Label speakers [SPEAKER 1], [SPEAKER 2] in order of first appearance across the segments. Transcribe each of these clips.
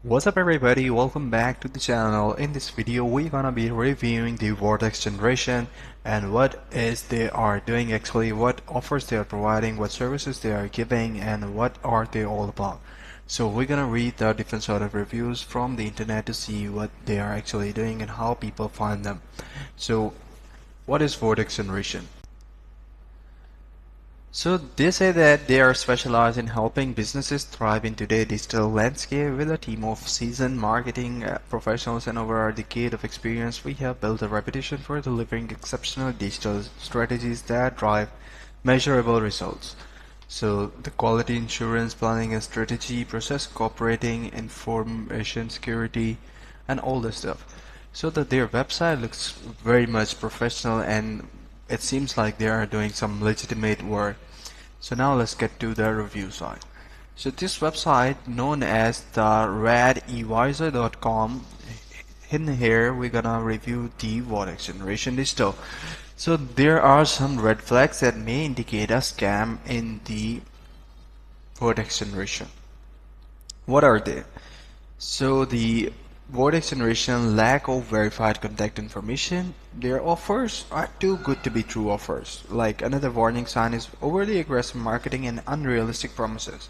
[SPEAKER 1] What's up everybody, welcome back to the channel. In this video we're gonna be reviewing the Vortex generation and what is they are doing actually, what offers they are providing, what services they are giving, and what are they all about. So we're gonna read the different sort of reviews from the internet to see what they are actually doing and how people find them. So what is Vortex generation? So they say that they are specialized in helping businesses thrive in today's digital landscape. With a team of seasoned marketing professionals and over a decade of experience, we have built a reputation for delivering exceptional digital strategies that drive measurable results. So the quality insurance, planning and strategy, process cooperating, information security, and all this stuff. So that their website looks very much professional and it seems like they are doing some legitimate work. So now let's get to the review side. So this website known as the radevisor.com, in here we're gonna review the Vortex generation digital. So there are some red flags that may indicate a scam in the Vortex generation. What are they? So the Vortex generation lack of verified contact information. Their offers are too good to be true offers. Like another warning sign is overly aggressive marketing and unrealistic promises.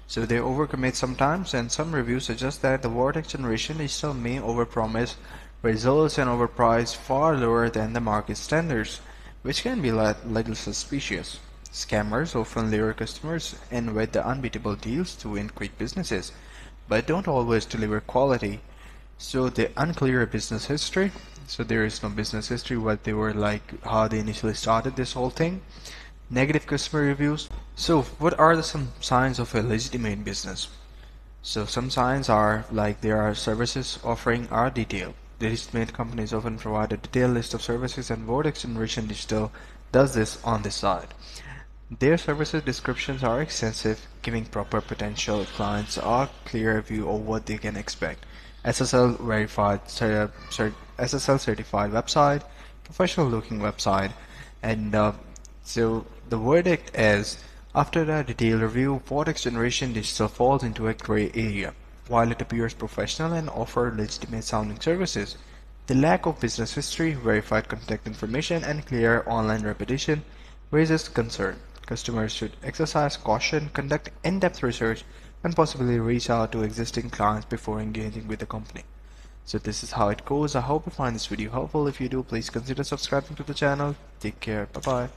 [SPEAKER 1] So they overcommit sometimes, and some reviews suggest that the Vortex generation is still may overpromise results and overprice far lower than the market standards, which can be little suspicious. Scammers often lure customers in with the unbeatable deals to win quick businesses, but don't always deliver quality. So the unclear business history. So there is no business history, what they were like, how they initially started this whole thing. Negative customer reviews. So what are some signs of a legitimate business? So some signs are like there are services offering are detailed. The legitimate companies often provide a detailed list of services, and Vortex Generation Digital does this on this side. Their services descriptions are extensive, giving proper potential clients a clear view of what they can expect. SSL verified, SSL certified website, professional looking website, and so the verdict is, after a detailed review, Vortex Generation Digital falls into a gray area. While it appears professional and offer legitimate sounding services, the lack of business history, verified contact information, and clear online reputation raises concern. Customers should exercise caution, conduct in-depth research, and possibly reach out to existing clients before engaging with the company. So this is how it goes. I hope you find this video helpful. If you do, please consider subscribing to the channel. Take care. Bye bye.